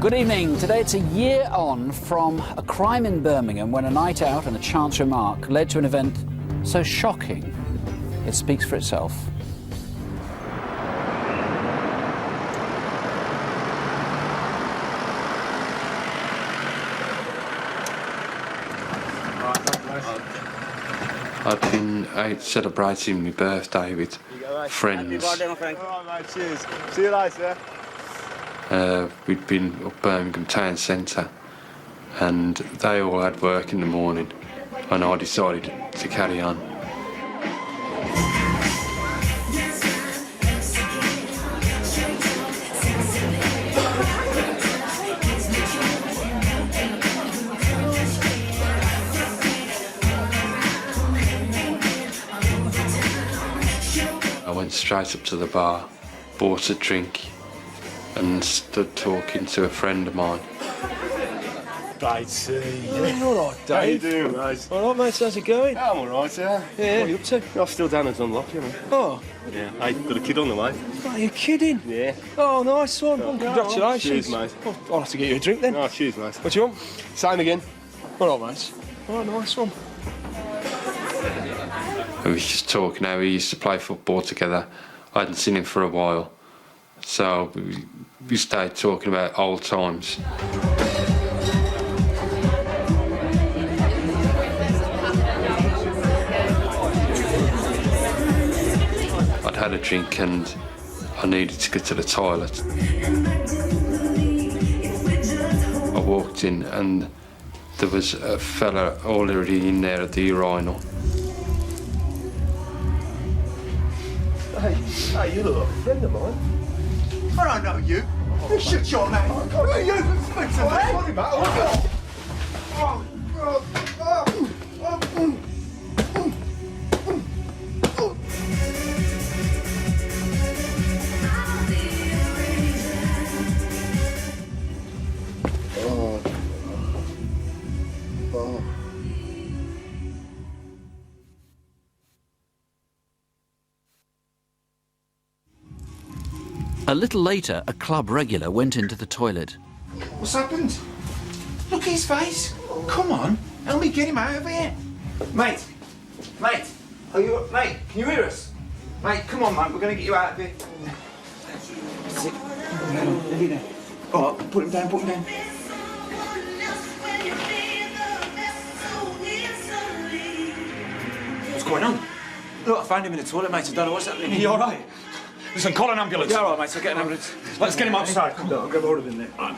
Good evening. Today it's a year on from a crime in Birmingham when a night out and a chance remark led to an event so shocking it speaks for itself. I'd been out celebrating my birthday with friends. All right, mate, cheers. See you later. We'd been up Birmingham town centre and they all had work in the morning and I decided to carry on. I went straight up to the bar, bought a drink and stood talking to a friend of mine. Right, see. All right, Dave. How you doing, mate? All right, mate, how's it going? I'm all right, yeah. Yeah. What are you up to? I'm still down at Dunlop, you know. Oh, Yeah. I got a kid on the way. are you kidding? Yeah. Oh, nice one. Well, congratulations. Cheers, mate. Oh, I'll have to get you a drink then. Oh, cheers, mate. What do you want? Same again. All right, mate. Oh, nice one. We was just talking how we used to play football together. I hadn't seen him for a while. So we started talking about old times. I'd had a drink and I needed to go to the toilet. I walked in and there was a fella already in there at the urinal. Hey, you look like a friend of mine. I don't know you. You shut your mouth. Who are you? Speak to me. Sorry, mate. A little later, a club regular went into the toilet. What's happened? Look at his face. Come on. Help me get him out of here. Mate. Mate. Are you... Mate, can you hear us? Mate, come on, mate. We're going to get you out of here. Sit. All right, put him down, put him down. What's going on? Look, I found him in the toilet, mate. I don't know what's happening. Are you all right? Listen, call an ambulance. Yeah, all right, mate. I'll get an ambulance. Let's get him outside. Come on. I'll grab hold of him there. Right.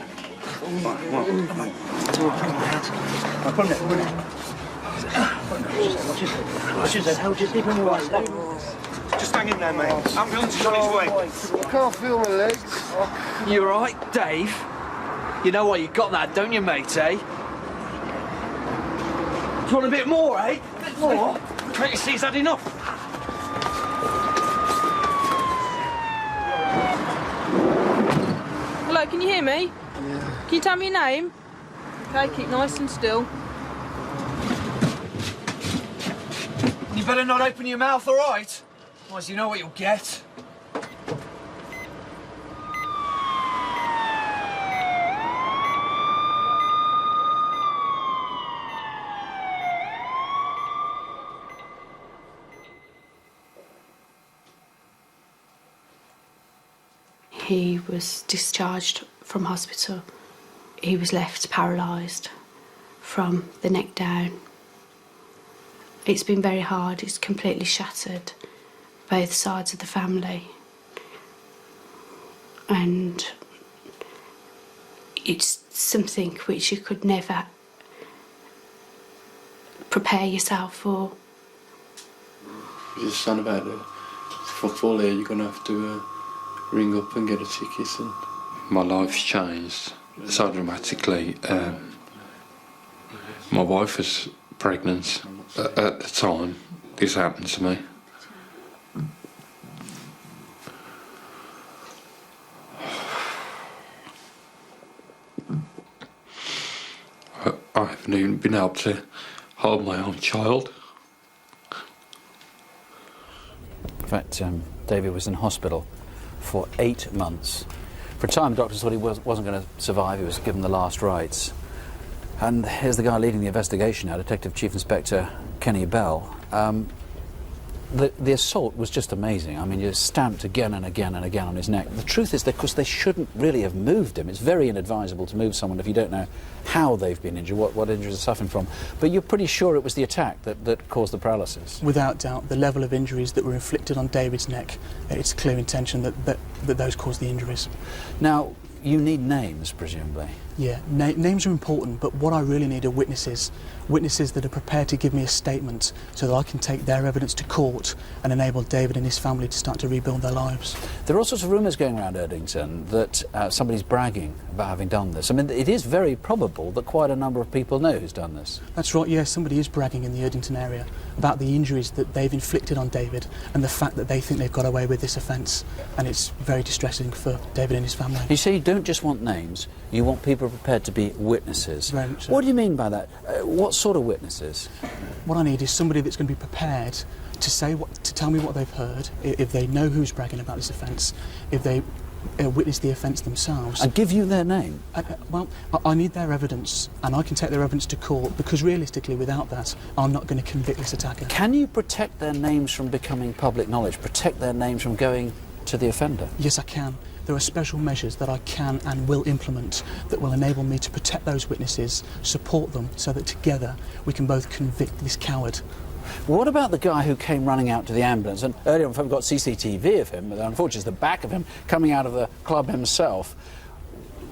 Just hang in there, mate. Ambulance is on its way. I can't feel my legs. You all right, Dave? You know why you got that, don't you, mate, eh? Do you want a bit more, eh? A bit more? Can't you see he's had enough? Hello, can you hear me? Yeah. Can you tell me your name? Okay, keep nice and still. You better not open your mouth, all right? Otherwise, you know what you'll get. He was discharged from hospital. He was left paralysed from the neck down. It's been very hard. It's completely shattered both sides of the family. And it's something which you could never prepare yourself for. You're just saying about the football here, you're going to have to ring up and get a ticket. And my life's changed so dramatically. My wife was pregnant at the time this happened to me. I haven't even been able to hold my own child. In fact, David was in hospital for 8 months For a time, doctors thought he wasn't going to survive. He was given the last rites. And here's the guy leading the investigation now, Detective Chief Inspector Kenny Bell. The assault was just amazing. I mean, you're stamped again and again and again on his neck. The truth is, of course, they shouldn't really have moved him. It's very inadvisable to move someone if you don't know how they've been injured, what injuries they're suffering from. But you're pretty sure it was the attack that caused the paralysis. Without doubt, the level of injuries that were inflicted on David's neck, it's a clear intention that those caused the injuries. Now, you need names, presumably. Yeah, names are important, but what I really need are witnesses. Witnesses that are prepared to give me a statement so that I can take their evidence to court and enable David and his family to start to rebuild their lives. There are all sorts of rumours going around Erdington that somebody's bragging about having done this. I mean, it is very probable that quite a number of people know who's done this. That's right, yes, somebody is bragging in the Erdington area about the injuries that they've inflicted on David and the fact that they think they've got away with this offence. And it's very distressing for David and his family. You see, you don't just want names, you want people prepared to be witnesses. Very much so. What do you mean by that? What sort of witnesses? What I need is somebody that's going to be prepared to tell me what they've heard, if they know who's bragging about this offence, if they witnessed the offence themselves. And give you their name? I need their evidence, and I can take their evidence to court, because realistically, without that, I'm not going to convict this attacker. Can you protect their names from becoming public knowledge? Protect their names from going to the offender? Yes, I can. There are special measures that I can and will implement that will enable me to protect those witnesses, support them, so that together we can both convict this coward. What about the guy who came running out to the ambulance? And earlier on, we've got CCTV of him, but unfortunately it's the back of him coming out of the club himself.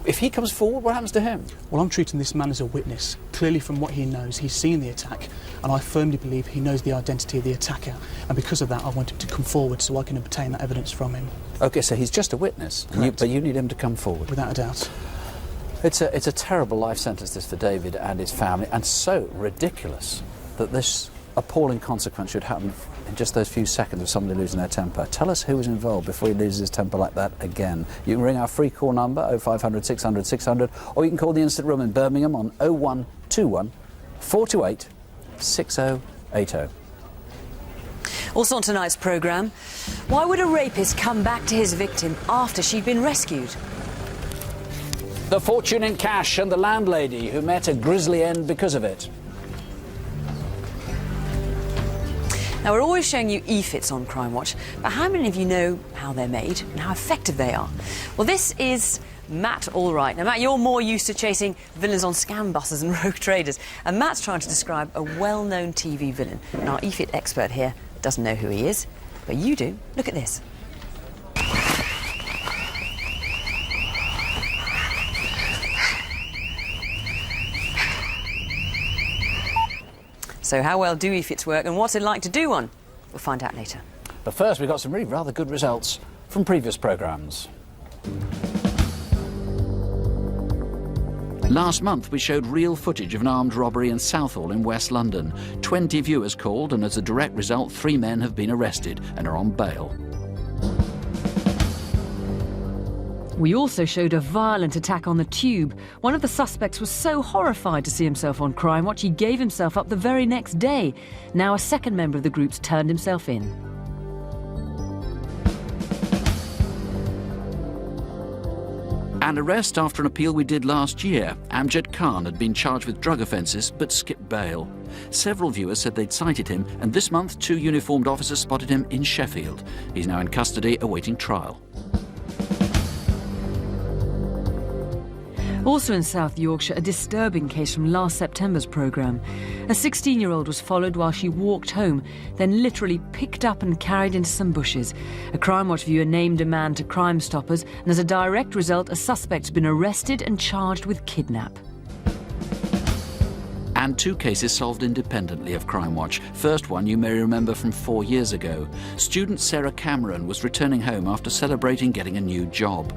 If he comes forward, what happens to him? Well, I'm treating this man as a witness. Clearly from what he knows, he's seen the attack, and I firmly believe he knows the identity of the attacker, and because of that I want him to come forward so I can obtain that evidence from him. OK, so he's just a witness, but you need him to come forward? Without a doubt. It's a terrible life sentence, this, for David and his family, and so ridiculous that this appalling consequence should happen in just those few seconds of somebody losing their temper. Tell us who was involved before he loses his temper like that again. You can ring our free call number 0500 600 600, or you can call the Instant Room in Birmingham on 0121 428 6080. Also on tonight's programme, why would a rapist come back to his victim after she'd been rescued? The fortune in cash and the landlady who met a grisly end because of it. Now, we're always showing you e-fits on Crime Watch, but how many of you know how they're made and how effective they are? Well, this is Matt Allwright. Now, Matt, you're more used to chasing villains on scam buses and rogue traders, and Matt's trying to describe a well-known TV villain. And our e-fit expert here doesn't know who he is, but you do. Look at this. So how well do e-fits work, and what's it like to do one? We'll find out later. But first, we've got some really rather good results from previous programmes. Last month, we showed real footage of an armed robbery in Southall in West London. 20 viewers called, and as a direct result, 3 men have been arrested and are on bail. We also showed a violent attack on the Tube. One of the suspects was so horrified to see himself on Crime Watch, he gave himself up the very next day. Now a second member of the group's turned himself in. An arrest after an appeal we did last year. Amjad Khan had been charged with drug offences but skipped bail. Several viewers said they'd sighted him, and this month 2 uniformed officers spotted him in Sheffield. He's now in custody awaiting trial. Also in South Yorkshire, a disturbing case from last September's programme. A 16-year-old was followed while she walked home, then literally picked up and carried into some bushes. A Crime Watch viewer named a man to Crime Stoppers, and as a direct result, a suspect's been arrested and charged with kidnap. And 2 cases solved independently of Crime Watch. First one you may remember from 4 years ago. Student Sarah Cameron was returning home after celebrating getting a new job.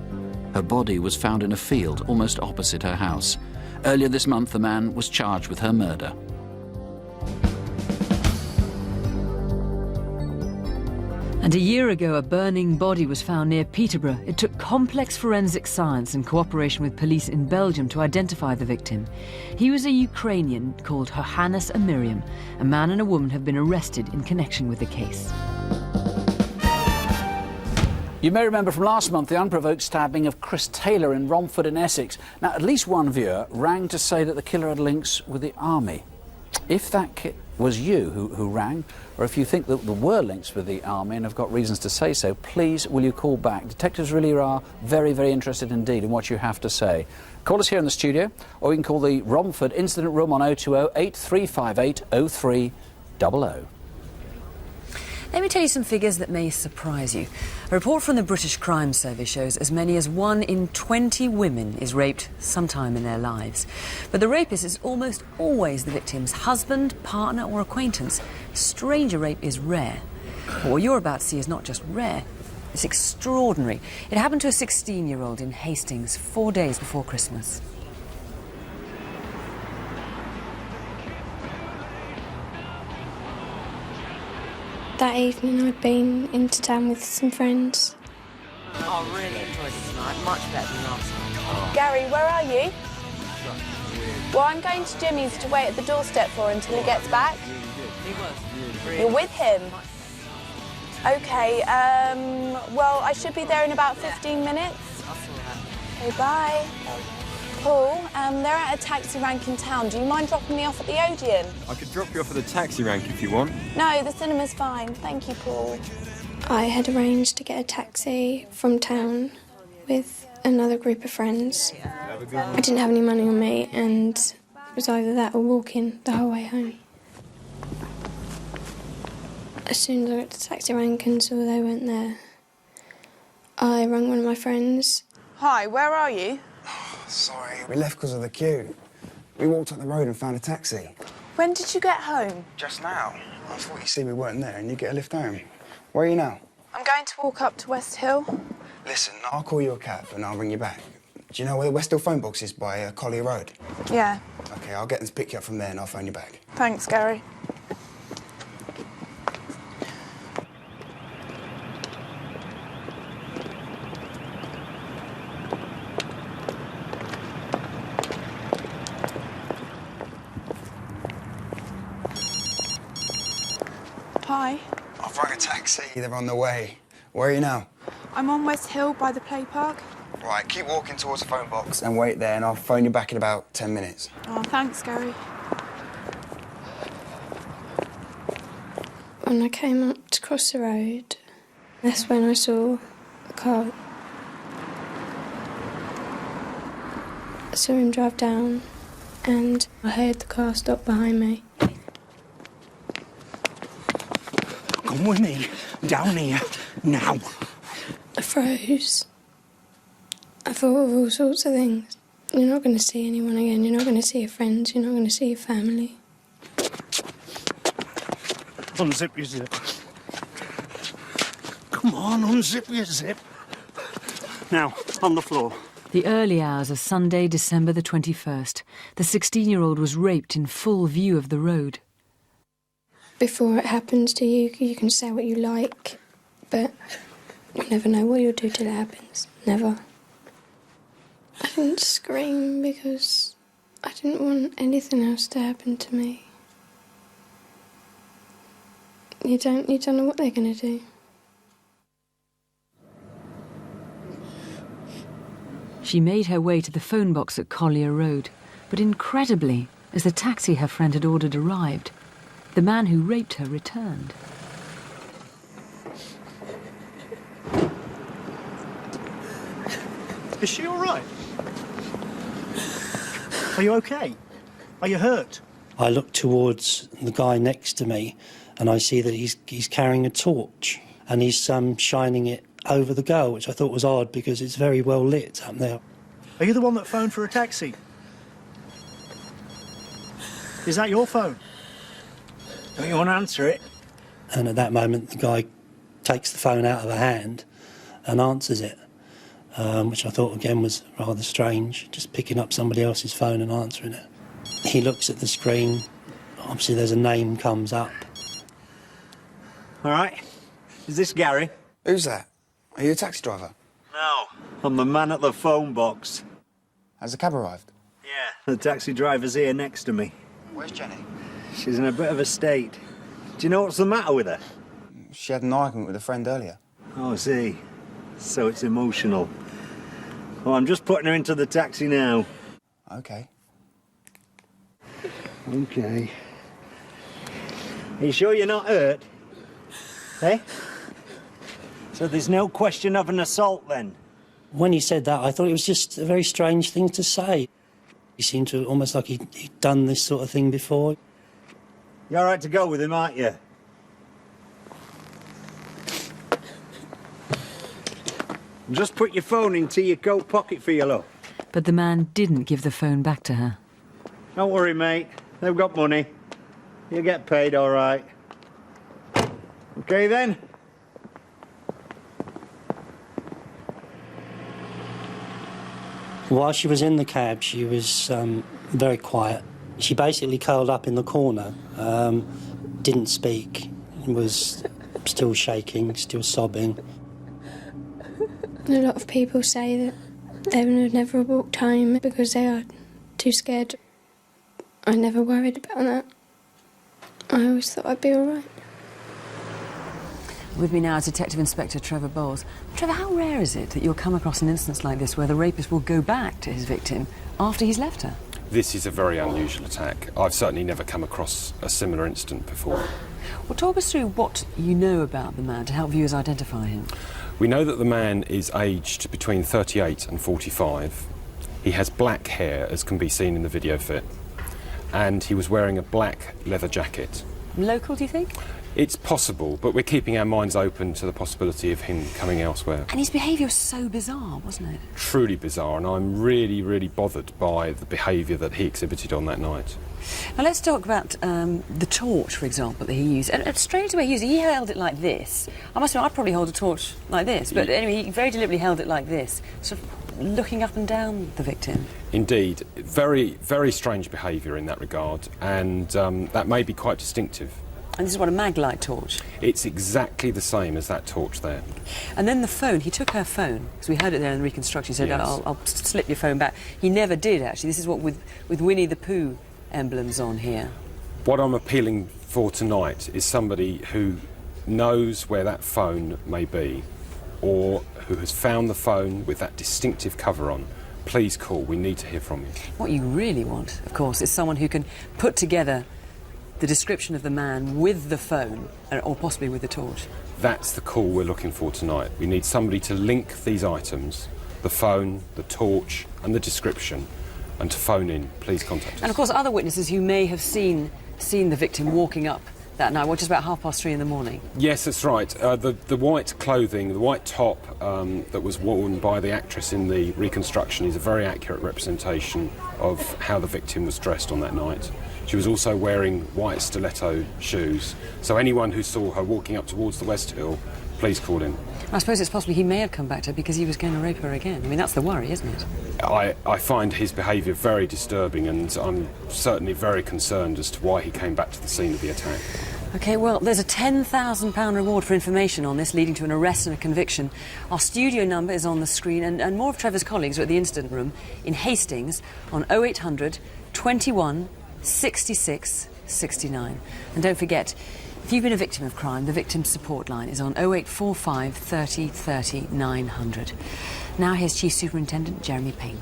Her body was found in a field almost opposite her house. Earlier this month, the man was charged with her murder. And a year ago, a burning body was found near Peterborough. It took complex forensic science and cooperation with police in Belgium to identify the victim. He was a Ukrainian called Johannes Amiriam. A man and a woman have been arrested in connection with the case. You may remember from last month the unprovoked stabbing of Chris Taylor in Romford in Essex. Now, at least one viewer rang to say that the killer had links with the army. If that was you who rang, or if you think that there were links with the army and have got reasons to say so, please will you call back. Detectives really are very, very interested indeed in what you have to say. Call us here in the studio, or you can call the Romford Incident Room on 020 8358 0300. Let me tell you some figures that may surprise you. A report from the British Crime Service shows as many as 1 in 20 women is raped sometime in their lives. But the rapist is almost always the victim's husband, partner or acquaintance. Stranger rape is rare. But what you're about to see is not just rare, it's extraordinary. It happened to a 16-year-old in Hastings 4 days before Christmas. That evening I'd been into town with some friends. I really enjoyed it tonight, much better than last night. Gary, where are you? Well, I'm going to Jimmy's to wait at the doorstep for him until he gets back. You're with him? OK, well, I should be there in about 15 minutes. OK, bye. Paul, they're at a taxi rank in town. Do you mind dropping me off at the Odeon? I could drop you off at the taxi rank if you want. No, the cinema's fine. Thank you, Paul. I had arranged to get a taxi from town with another group of friends. I didn't have any money on me, and it was either that or walking the whole way home. As soon as I got to the taxi rank and saw they weren't there, I rang one of my friends. Hi, where are you? Sorry, we left because of the queue. We walked up the road and found a taxi. When did you get home? Just now. I thought you'd see we weren't there and you'd get a lift home. Where are you now? I'm going to walk up to West Hill. Listen, I'll call you a cab and I'll ring you back. Do you know where the West Hill phone box is by Collier Road? Yeah. OK, I'll get them to pick you up from there and I'll phone you back. Thanks, Gary. Hi. I've rang a taxi. They're on the way. Where are you now? I'm on West Hill by the play park. Right, keep walking towards the phone box and wait there and I'll phone you back in about 10 minutes. Oh, thanks, Gary. When I came up to cross the road, that's when I saw a car. I saw him drive down and I heard the car stop behind me. Come with me. Down here. Now. I froze. I thought of all sorts of things. You're not going to see anyone again. You're not going to see your friends. You're not going to see your family. Unzip your zip. Come on, unzip your zip. Now, on the floor. The early hours of Sunday, December the 21st. The 16-year-old was raped in full view of the road. Before it happens to you, you can say what you like, but you never know what you'll do till it happens. Never. I didn't scream because I didn't want anything else to happen to me. You don't know what they're going to do. She made her way to the phone box at Collier Road, but incredibly, as the taxi her friend had ordered arrived, the man who raped her returned. Is she all right? Are you okay? Are you hurt? I look towards the guy next to me and I see that he's carrying a torch and he's shining it over the girl, which I thought was odd because it's very well lit up there. Are you the one that phoned for a taxi? Is that your phone? Don't you want to answer it? And at that moment, the guy takes the phone out of her hand and answers it, which I thought, again, was rather strange, just picking up somebody else's phone and answering it. He looks at the screen. Obviously, there's a name comes up. All right. Is this Gary? Who's that? Are you a taxi driver? No. I'm the man at the phone box. Has the cab arrived? Yeah. The taxi driver's here next to me. Where's Jenny? She's in a bit of a state. Do you know what's the matter with her? She had an argument with a friend earlier. Oh, I see. So it's emotional. Well, I'm just putting her into the taxi now. OK. OK. Are you sure you're not hurt? Eh? So there's no question of an assault, then? When he said that, I thought it was just a very strange thing to say. He seemed to almost like he'd done this sort of thing before. You're all right to go with him, aren't you? Just put your phone into your coat pocket for your love. But the man didn't give the phone back to her. Don't worry, mate. They've got money. You'll get paid all right. OK, then? While she was in the cab, she was very quiet. She basically curled up in the corner, didn't speak, was still shaking, still sobbing. A lot of people say that they would never walked home because they are too scared. I never worried about that. I always thought I'd be all right. With me now is Detective Inspector Trevor Bowles. Trevor, how rare is it that you'll come across an instance like this where the rapist will go back to his victim after he's left her? This is a very unusual attack. I've certainly never come across a similar incident before. Well, talk us through what you know about the man to help viewers identify him. We know that the man is aged between 38 and 45. He has black hair, as can be seen in the video fit, and he was wearing a black leather jacket. Local, do you think? It's possible, but we're keeping our minds open to the possibility of him coming elsewhere. And his behaviour was so bizarre, wasn't it? Truly bizarre, and I'm really, really bothered by the behaviour that he exhibited on that night. Now let's talk about the torch, for example, that he used. And strange the way he used it. He held it like this. I must admit, I'd probably hold a torch like this, but anyway, he very deliberately held it like this, sort of looking up and down the victim. Indeed. Very, very strange behaviour in that regard, and that may be quite distinctive. And this is what, a mag-light torch? It's exactly the same as that torch there. And then the phone, he took her phone, because we heard it there in the reconstruction. He said, Yes. I'll slip your phone back. He never did, actually. This is what with Winnie the Pooh emblems on here. What I'm appealing for tonight is somebody who knows where that phone may be, or who has found the phone with that distinctive cover on. Please call, we need to hear from you. What you really want, of course, is someone who can put together the description of the man with the phone, or possibly with the torch. That's the call we're looking for tonight. We need somebody to link these items, the phone, the torch and the description, and to phone in. Please contact us. And of course other witnesses who may have seen the victim walking up that night, which is about 3:30 in the morning. Yes, that's right. The white clothing, the white top that was worn by the actress in the reconstruction is a very accurate representation of how the victim was dressed on that night. She was also wearing white stiletto shoes. So anyone who saw her walking up towards the West Hill, please call in. I suppose it's possible he may have come back to her because he was going to rape her again. I mean, that's the worry, isn't it? I find his behaviour very disturbing, and I'm certainly very concerned as to why he came back to the scene of the attack. OK, well, there's a £10,000 reward for information on this, leading to an arrest and a conviction. Our studio number is on the screen, and more of Trevor's colleagues are at the incident room in Hastings on 0800 21 66 69. And don't forget, if you've been a victim of crime, the Victim Support Line is on 0845 30 30 900. Now here's Chief Superintendent Jeremy Payne.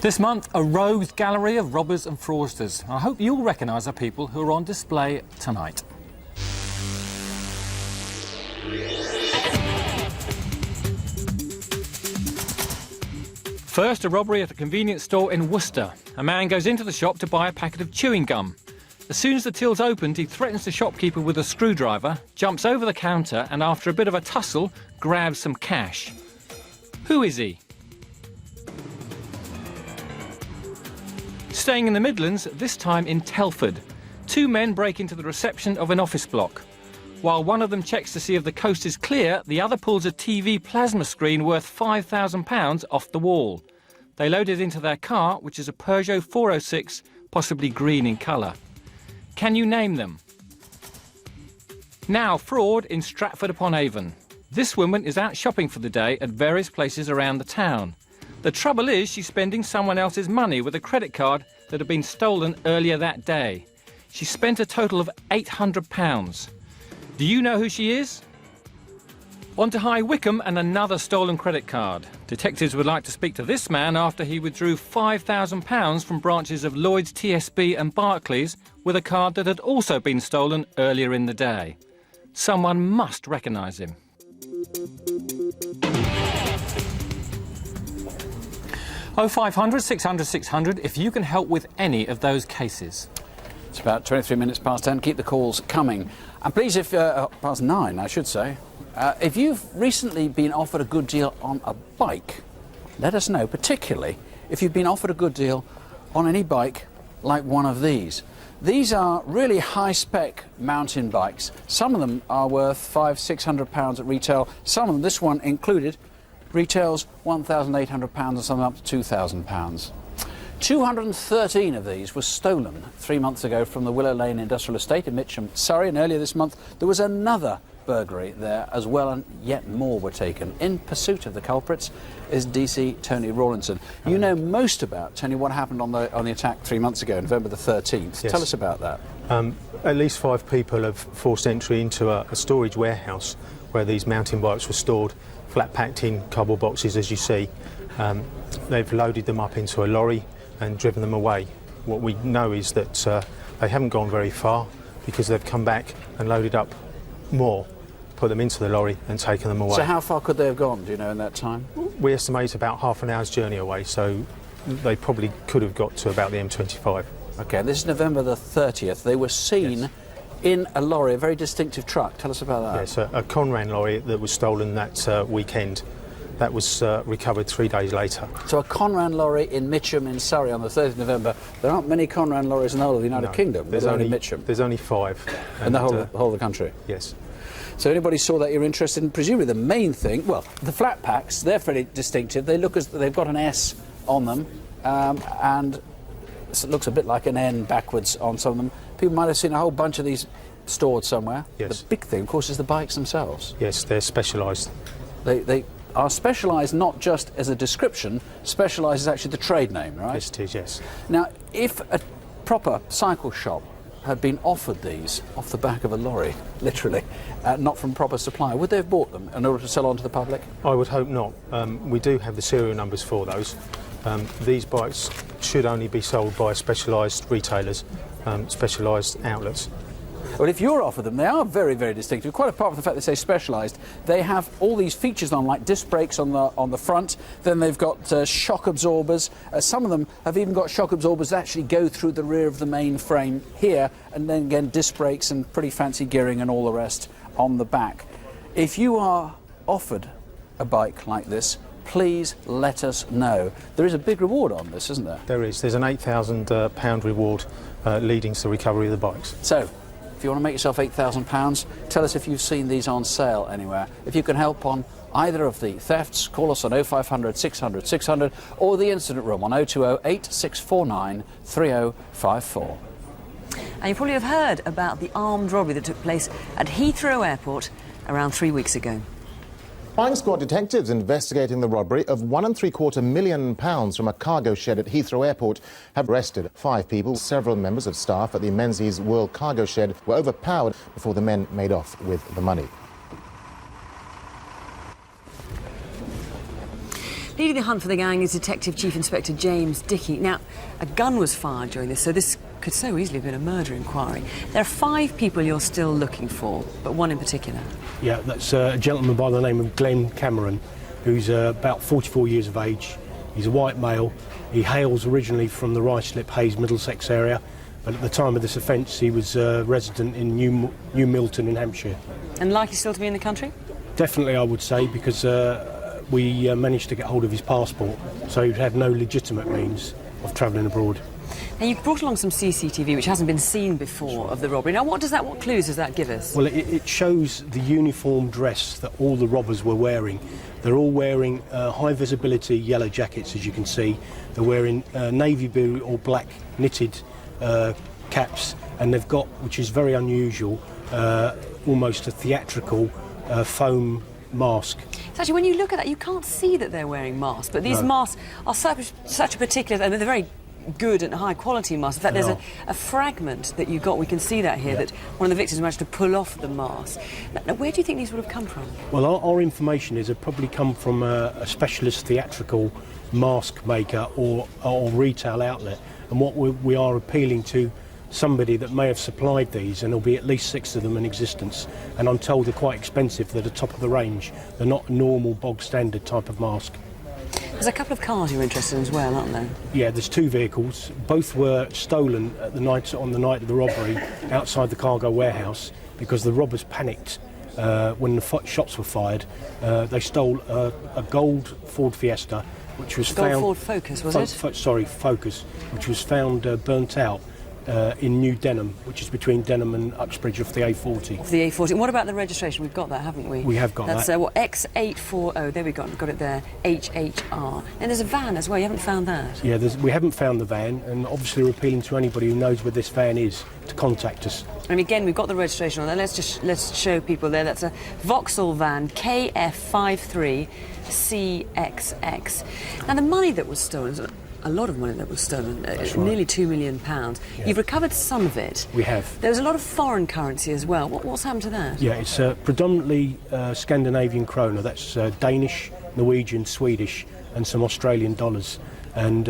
This month, a rogues gallery of robbers and fraudsters. I hope you'll recognise the people who are on display tonight. First, a robbery at a convenience store in Worcester. A man goes into the shop to buy a packet of chewing gum. As soon as the till's opened, he threatens the shopkeeper with a screwdriver, jumps over the counter and, after a bit of a tussle, grabs some cash. Who is he? Staying in the Midlands, this time in Telford. Two men break into the reception of an office block. While one of them checks to see if the coast is clear, the other pulls a TV plasma screen worth £5,000 off the wall. They load it into their car, which is a Peugeot 406, possibly green in colour. Can you name them? Now, fraud in Stratford-upon-Avon. This woman is out shopping for the day at various places around the town. The trouble is, she's spending someone else's money with a credit card that had been stolen earlier that day. She spent a total of £800. Do you know who she is? On to High Wycombe and another stolen credit card. Detectives would like to speak to this man after he withdrew £5,000 from branches of Lloyds, TSB and Barclays with a card that had also been stolen earlier in the day. Someone must recognise him. Oh, 0500 600 600 if you can help with any of those cases. It's about 23 minutes past 10. Keep the calls coming. And please, if past 9, I should say. If you've recently been offered a good deal on a bike, let us know, particularly if you've been offered a good deal on any bike like one of these. These are really high-spec mountain bikes. Some of them are worth £500–600 at retail. Some of them, this one included, retails £1,800 and some up to £2,000. 213 of these were stolen 3 months ago from the Willow Lane Industrial Estate in Mitcham, Surrey, and earlier this month there was another burglary there as well, and yet more were taken. In pursuit of the culprits is DC Tony Rawlinson. You know most about, Tony, what happened on the attack 3 months ago, November the 13th. Yes. Tell us about that. At least 5 people have forced entry into a storage warehouse where these mountain bikes were stored, flat packed in cardboard boxes, as you see. They've loaded them up into a lorry and driven them away. What we know is that they haven't gone very far because they've come back and loaded up more, put them into the lorry and taken them away. So how far could they have gone, do you know, in that time? We estimate about half an hour's journey away, so they probably could have got to about the M25. OK, this is November the 30th. They were seen in a lorry, a very distinctive truck. Tell us about that. Yes, a Conran lorry that was stolen that weekend. That was recovered 3 days later. So a Conran lorry in Mitcham in Surrey on the 30th of November. There aren't many Conran lorries in the whole of the United Kingdom. There's only Mitcham. There's only 5. In the whole of the country? Yes. So anybody saw that, you're interested in, presumably the main thing, well, the flat packs, they're fairly distinctive. They look as they've got an S on them, and it looks a bit like an N backwards on some of them. People might have seen a whole bunch of these stored somewhere. Yes. The big thing, of course, is the bikes themselves. Yes, they're specialised. They are specialised not just as a description, specialised is actually the trade name, right? Yes, it is, yes. Now, if a proper cycle shop had been offered these off the back of a lorry, literally, not from proper supply, would they have bought them in order to sell on to the public? I would hope not. We do have the serial numbers for those. These bikes should only be sold by specialised retailers, specialised outlets. Well, if you're offered them, they are very, very distinctive. Quite apart from the fact they say specialised, they have all these features on, like disc brakes on the front. Then they've got shock absorbers. Some of them have even got shock absorbers that actually go through the rear of the main frame here, and then again disc brakes and pretty fancy gearing and all the rest on the back. If you are offered a bike like this, please let us know. There is a big reward on this, isn't there? There is. There's an £8,000 reward leading to the recovery of the bikes. So, if you want to make yourself £8,000, tell us if you've seen these on sale anywhere. If you can help on either of the thefts, call us on 0500 600 600 or the incident room on 020 8649 3054. And you probably have heard about the armed robbery that took place at Heathrow Airport around 3 weeks ago. Flying squad detectives investigating the robbery of £1.75 million from a cargo shed at Heathrow Airport have arrested 5 people. Several members of staff at the Menzies World Cargo Shed were overpowered before the men made off with the money. Leading the hunt for the gang is Detective Chief Inspector James Dickey. Now, a gun was fired during this, so this could so easily have been a murder inquiry. There are 5 people you're still looking for, but one in particular. Yeah, that's a gentleman by the name of Glenn Cameron, who's about 44 years of age. He's a white male. He hails originally from the Ruislip Hayes Middlesex area, but at the time of this offence he was a resident in New Milton in Hampshire. And likely still to be in the country? Definitely, I would say, because we managed to get hold of his passport, so he'd have no legitimate means of travelling abroad. Now, you've brought along some CCTV which hasn't been seen before of the robbery. Now, what clues does that give us? Well, it shows the uniform dress that all the robbers were wearing. They're all wearing high visibility yellow jackets, as you can see. They're wearing navy blue or black knitted caps, and they've got, which is very unusual, almost a theatrical foam mask. So actually, when you look at that, you can't see that they're wearing masks, but these masks are such a particular, and they're very good and high-quality masks. In fact, there's a fragment that you got, we can see that here, that one of the victims managed to pull off the mask. Now, where do you think these would have come from? Well, our information is it probably come from a specialist theatrical mask maker or retail outlet. And what we are appealing to somebody that may have supplied these, and there'll be at least 6 of them in existence. And I'm told they're quite expensive. They're the top of the range. They're not a normal bog standard type of mask. There's a couple of cars you're interested in as well, aren't there? Yeah, there's 2 vehicles. Both were stolen on the night of the robbery outside the cargo warehouse because the robbers panicked when the shots were fired. They stole a gold Ford Fiesta, which was found... Ford Focus, was it? Focus, which was found burnt out in New Denham, which is between Denham and Uxbridge off the A40. Off the A40. And what about the registration? We've got that, haven't we? We have got that. that. That's X840. There we got it there. HHR. And there's a van as well. You haven't found that? Yeah, we haven't found the van, and obviously we're appealing to anybody who knows where this van is to contact us. And again, we've got the registration on there. Let's show people there. That's a Vauxhall van KF53CXX. Now, the money that was stolen, a lot of money that was stolen, nearly £2 million. Yeah. You've recovered some of it. We have. There was a lot of foreign currency as well. What's happened to that? Yeah, it's predominantly Scandinavian krona. That's Danish, Norwegian, Swedish, and some Australian dollars. And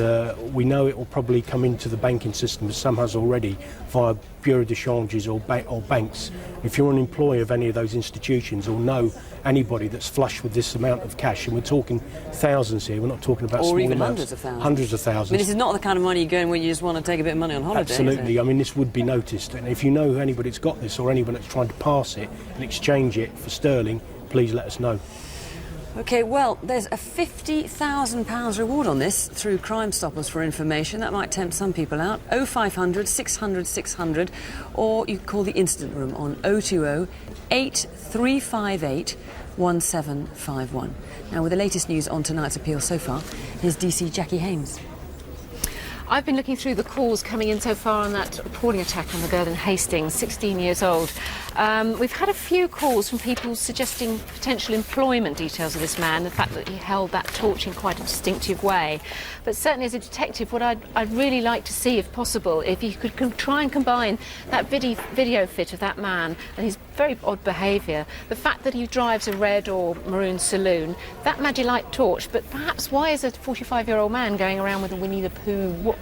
we know it will probably come into the banking system, as some has already, via bureau de changes or banks. If you're an employee of any of those institutions or know anybody that's flush with this amount of cash, and we're talking thousands here, we're not talking about small even amounts. hundreds of thousands. Hundreds of thousands. I mean, this is not the kind of money you go in where you just want to take a bit of money on holiday. Absolutely. I mean, this would be noticed. And if you know anybody that's got this or anyone that's trying to pass it and exchange it for sterling, please let us know. OK, well, there's a £50,000 reward on this through Crime Stoppers for information. That might tempt some people out. 0500 600 600, or you can call the incident room on 020 8358 1751. Now, with the latest news on tonight's appeal so far, here's DC Jackie Hames. I've been looking through the calls coming in so far on that appalling attack on the girl in Hastings, 16 years old. We've had a few calls from people suggesting potential employment details of this man, the fact that he held that torch in quite a distinctive way. But certainly as a detective, what I'd really like to see, if possible, if you could try and combine that video fit of that man and his very odd behaviour, the fact that he drives a red or maroon saloon, that Magilite torch, but perhaps why is a 45-year-old man going around with a Winnie the Pooh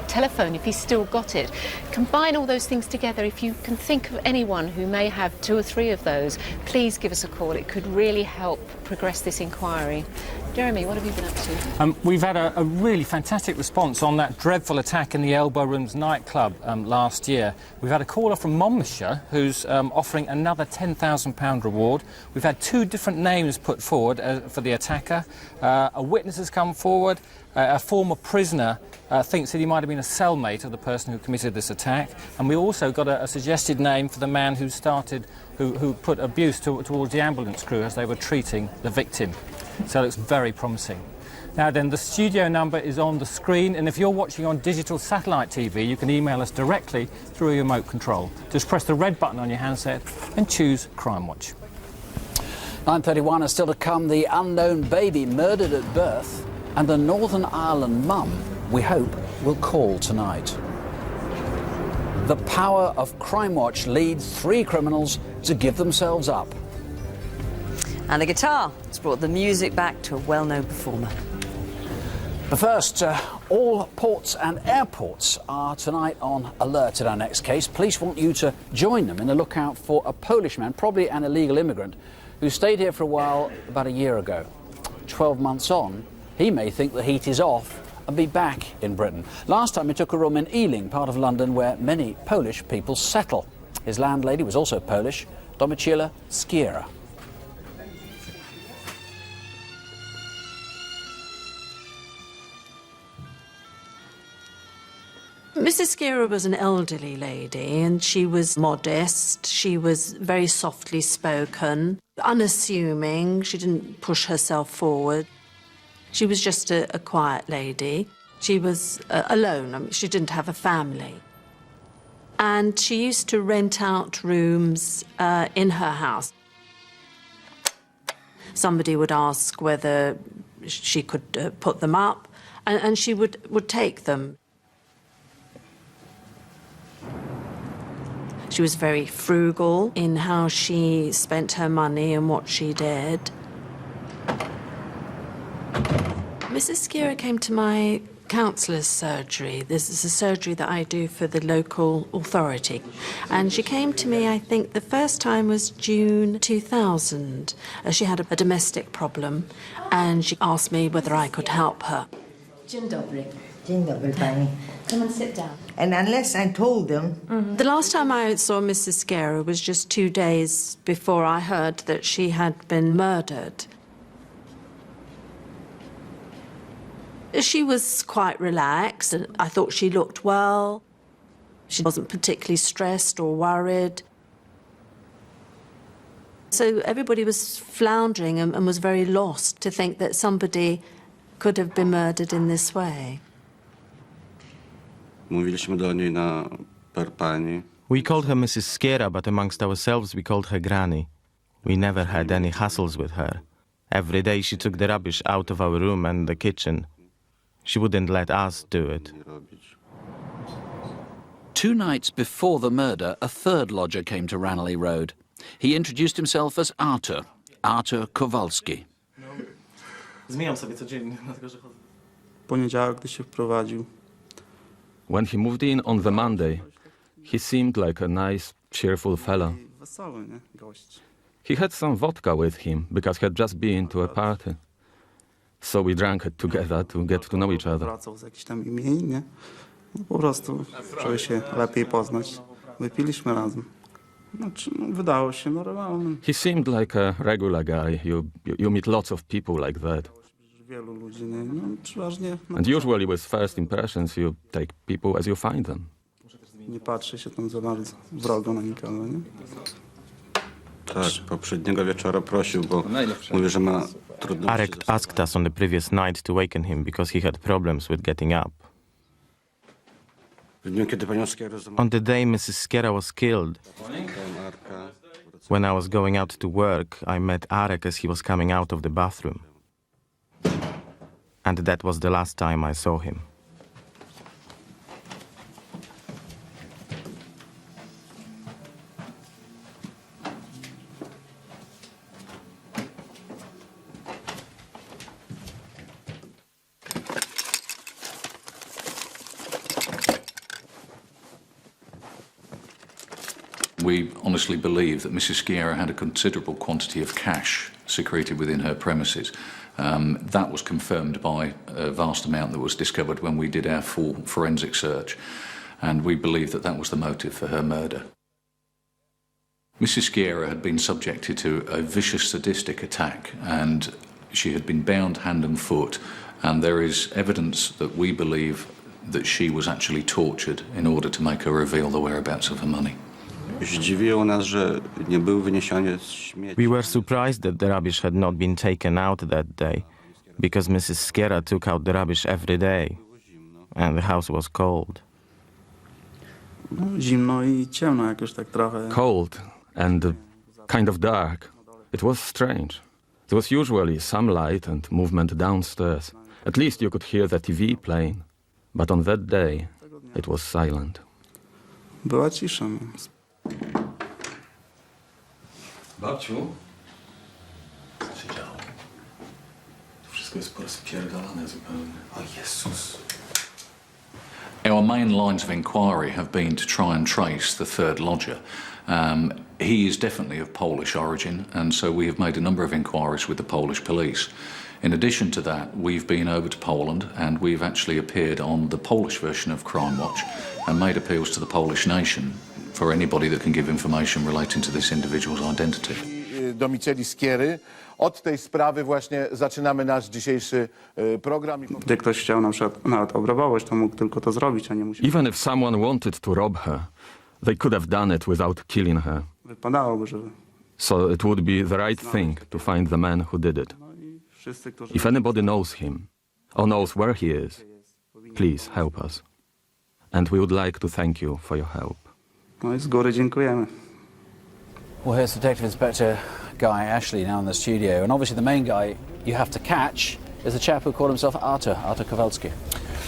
telephone if he's still got it? Combine all those things together. If you can think of anyone who may have 2 or 3 of those, please give us a call. It could really help progress this inquiry. Jeremy, what have you been up to? We've had a really fantastic response on that dreadful attack in the Elbow Rooms nightclub last year. We've had a caller from Monmouthshire who's offering another £10,000 reward. We've had 2 different names put forward for the attacker. A witness has come forward. A former prisoner thinks that he might have been a cellmate of the person who committed this attack. And we also got a suggested name for the man who put abuse towards the ambulance crew as they were treating the victim. So it looks very promising. Now then, the studio number is on the screen, and if you're watching on digital satellite TV, you can email us directly through a remote control. Just press the red button on your handset and choose Crime Watch. 9:31 is still to come. The unknown baby murdered at birth, and the Northern Ireland mum, we hope, will call tonight. The power of Crime Watch leads 3 criminals to give themselves up. And the guitar has brought the music back to a well-known performer. But first, all ports and airports are tonight on alert in our next case. Police want you to join them in a lookout for a Polish man, probably an illegal immigrant, who stayed here for a while about a year ago. 12 months on, he may think the heat is off and be back in Britain. Last time he took a room in Ealing, part of London where many Polish people settle. His landlady was also Polish, Domiciela Skiera. Mrs. Skiera was an elderly lady, and she was modest. She was very softly spoken, unassuming. She didn't push herself forward. She was just a quiet lady. She was alone. I mean, she didn't have a family. And she used to rent out rooms in her house. Somebody would ask whether she could put them up, and she would take them. She was very frugal in how she spent her money and what she did. Mrs. Skira came to my counsellor's surgery. This is a surgery that I do for the local authority. And she came to me, I think the first time was June 2000. She had a domestic problem and she asked me whether I could help her. Dzień dobry. Dzień dobry, pani. Come and sit down. And unless I told them... The last time I saw Mrs. Skira was just 2 days before I heard that she had been murdered. She was quite relaxed, and I thought she looked well. She wasn't particularly stressed or worried. So everybody was floundering and was very lost to think that somebody could have been murdered in this way. Mówiliśmy do niej na per pani. We called her Mrs. Skira, but amongst ourselves we called her Granny. We never had any hassles with her. Every day she took the rubbish out of our room and the kitchen. She wouldn't let us do it. 2 nights before the murder, a third lodger came to Ranelagh Road. He introduced himself as Artur Kowalski. Zmieniam sobie codziennie, dlatego że chodzę. Poniedziałek, gdy się wprowadził. When he moved in on the Monday, he seemed like a nice, cheerful fellow. Wesoły, nie? Gość. He had some vodka with him because he had just been to a party. So we drank it together to get to know each other. Wracał z jakichś tam imienin, nie? No, po prostu, żeby się lepiej poznać. Wypiliśmy razem. Znaczy, no, wydało się normalnym. He seemed like a regular guy. You meet lots of people like that. Wielu ludzi, nie? No, przeważnie... And usually with first impressions you take people as you find them. Nie patrzy się tam za bardzo wrogo na nikogo, nie? Tak, poprzedniego wieczora prosił, bo mówi, że ma trudności. Arek asked us on the previous night to waken him because he had problems with getting up. On the day Mrs. Skira was killed, when I was going out to work, I met Arek as he was coming out of the bathroom. And that was the last time I saw him. We honestly believe that Mrs. Skira had a considerable quantity of cash secreted within her premises. That was confirmed by a vast amount that was discovered when we did our full forensic search, and we believe that that was the motive for her murder. Mrs. Skira had been subjected to a vicious sadistic attack, and she had been bound hand and foot, and there is evidence that we believe that she was actually tortured in order to make her reveal the whereabouts of her money. We were surprised that the rubbish had not been taken out that day, because Mrs. Skira took out the rubbish every day, and the house was cold. Cold and kind of dark. It was strange. There was usually some light and movement downstairs. At least you could hear the TV playing. But on that day, it was silent. Była cisza. Babciu? Co się działo? To wszystko jest porozpierdolone zupełnie. O Jezus. Our main lines of inquiry have been to try and trace the third lodger. He is definitely of Polish origin, and so we have made a number of inquiries with the Polish police. In addition to that, we've been over to Poland, and we've actually appeared on the Polish version of Crime Watch and made appeals to the Polish nation for anybody that can give information relating to this individual's identity. Domiceli Skiery. Od tej sprawy właśnie zaczynamy nasz dzisiejszy program. Gdy ktoś chciał na przykład nawet obrabować, to mógł tylko to zrobić, a nie musiał. Even if someone wanted to rob her, they could have done it without killing her. Wypadałoby, żeby... So it would be the right thing to find the man who did it. If anybody knows him, or knows where he is, please help us. And we would like to thank you for your help. No i z góry dziękujemy. Well, here's Detective Inspector Guy Ashley now in the studio, and obviously the main guy you have to catch is the chap who called himself Artur Kowalski.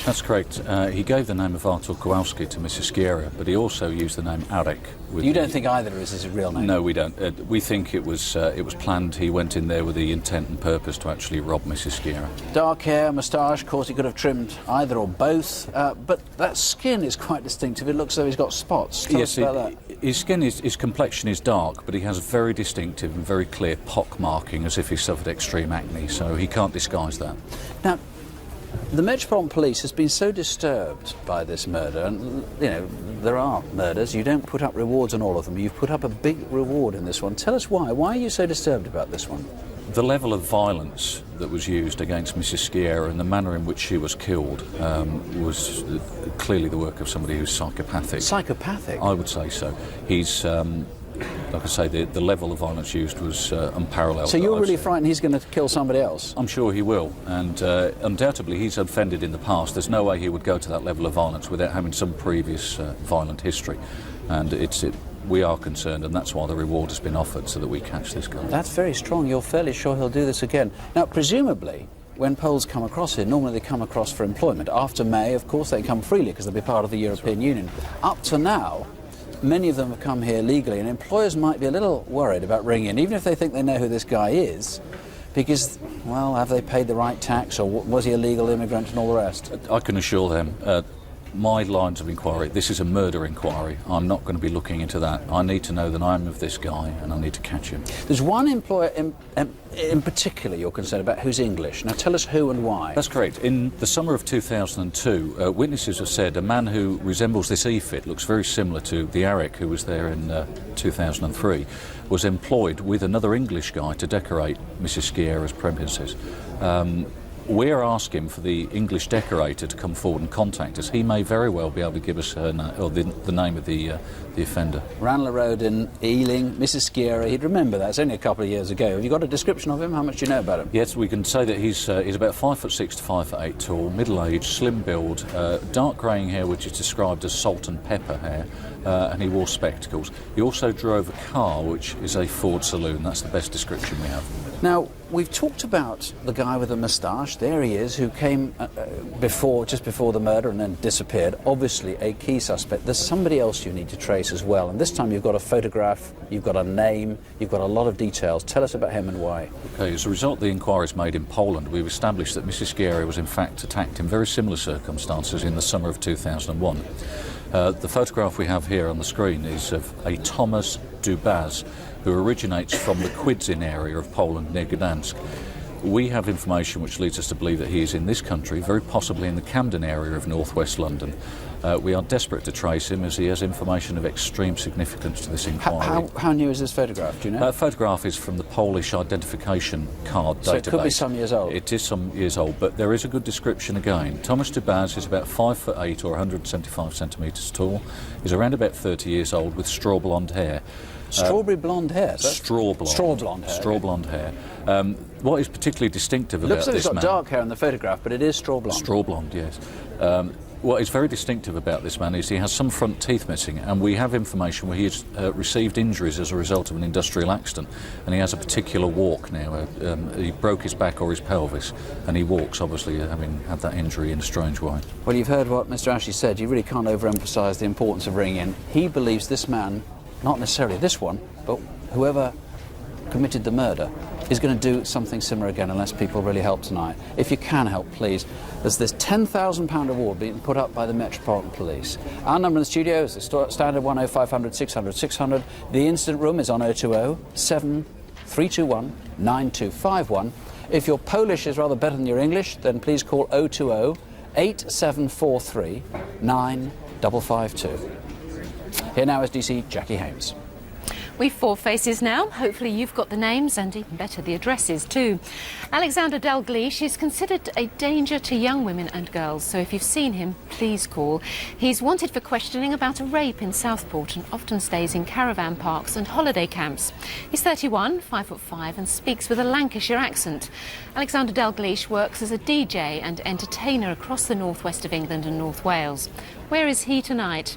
That's correct. He gave the name of Artur Kowalski to Mrs. Skiera, but he also used the name Arek. You don't think either is his real name? No, we don't. We think it was planned. He went in there with the intent and purpose to actually rob Mrs. Skiera. Dark hair, moustache, of course he could have trimmed either or both, but that skin is quite distinctive. It looks as though he's got spots. Tell us about that. His skin, his complexion is dark, but he has a very distinctive and very clear pock marking, as if he suffered extreme acne, so he can't disguise that. Now, the Metropolitan Police has been so disturbed by this murder, and, you know, there are murders, you don't put up rewards on all of them. You've put up a big reward in this one. Tell us why. Why are you so disturbed about this one? The level of violence that was used against Mrs. Skiera and the manner in which she was killed was clearly the work of somebody who's psychopathic. Psychopathic? I would say so. He's... like I say, the level of violence used was unparalleled. So you're really frightened he's going to kill somebody else? I'm sure he will, and undoubtedly he's offended in the past. There's no way he would go to that level of violence without having some previous violent history, and we are concerned, and that's why the reward has been offered, so that we catch this guy. That's very strong. You're fairly sure he'll do this again. Now, presumably, when Poles come across here, normally they come across for employment. After May, of course, they come freely because they'll be part of the European Union. Up to now, many of them have come here legally, and employers might be a little worried about bringing in, even if they think they know who this guy is, because, well, have they paid the right tax, or was he a legal immigrant and all the rest? I can assure them, my lines of inquiry, this is a murder inquiry. I'm not going to be looking into that. I need to know the name of this guy, and I need to catch him. There's one employer in particular you're concerned about who's English. Now tell us who and why. That's correct. In the summer of 2002, witnesses have said a man who resembles this EFIT, looks very similar to the Arek who was there in 2003, was employed with another English guy to decorate Mrs. Skiera's premises. We're asking for the English decorator to come forward and contact us. He may very well be able to give us her the name of the offender. Ranelagh Road in Ealing, Mrs. Skiera, he'd remember that. It's only a couple of years ago. Have you got a description of him? How much do you know about him? Yes, we can say that he's about 5'6" to 5'8" tall, middle-aged, slim build, dark greying hair, which is described as salt and pepper hair, and he wore spectacles. He also drove a car, which is a Ford Saloon. That's the best description we have. Now, we've talked about the guy with the moustache. There he is, who came just before the murder and then disappeared. Obviously a key suspect. There's somebody else you need to trace as well, and this time you've got a photograph, you've got a name, you've got a lot of details. Tell us about him and why. Okay, as a result of the inquiries made in Poland, we've established that Mrs. Skiera was in fact attacked in very similar circumstances in the summer of 2001. The photograph we have here on the screen is of a Thomas Dubaz, who originates from the Kwidzyn area of Poland near Gdansk. We have information which leads us to believe that he is in this country, very possibly in the Camden area of northwest London. We are desperate to trace him as he has information of extreme significance to this inquiry. How new is this photograph, do you know? The photograph is from the Polish identification card database. So it could be some years old? It is some years old, but there is a good description again. Thomas Dubaz is about 5'8" or 175 centimetres tall. He's around about 30 years old with straw blonde hair. Strawberry blonde hair? Straw blonde. Straw blonde hair. Straw blonde hair. What is particularly distinctive about this man... Looks like he's got dark hair in the photograph, but it is straw blonde. Straw blonde, yes. What is very distinctive about this man is he has some front teeth missing, and we have information where he has received injuries as a result of an industrial accident, and he has a particular walk now. He broke his back or his pelvis, and he walks, obviously, having had that injury in a strange way. Well, you've heard what Mr. Ashley said. You really can't overemphasise the importance of ringing in. He believes this man, not necessarily this one, but whoever committed the murder, is going to do something similar again unless people really help tonight. If you can help, please. There's this £10,000 reward being put up by the Metropolitan Police. Our number in the studio is the standard 10500 600 600. The incident room is on 020 7321 9251. If your Polish is rather better than your English, then please call 020 8743 9552. Here now is DC Jackie Haynes. We've 4 faces now. Hopefully you've got the names and even better the addresses too. Alexander Dalgleish is considered a danger to young women and girls, so if you've seen him, please call. He's wanted for questioning about a rape in Southport and often stays in caravan parks and holiday camps. He's 31, 5'5", and speaks with a Lancashire accent. Alexander Dalgleish works as a DJ and entertainer across the northwest of England and North Wales. Where is he tonight?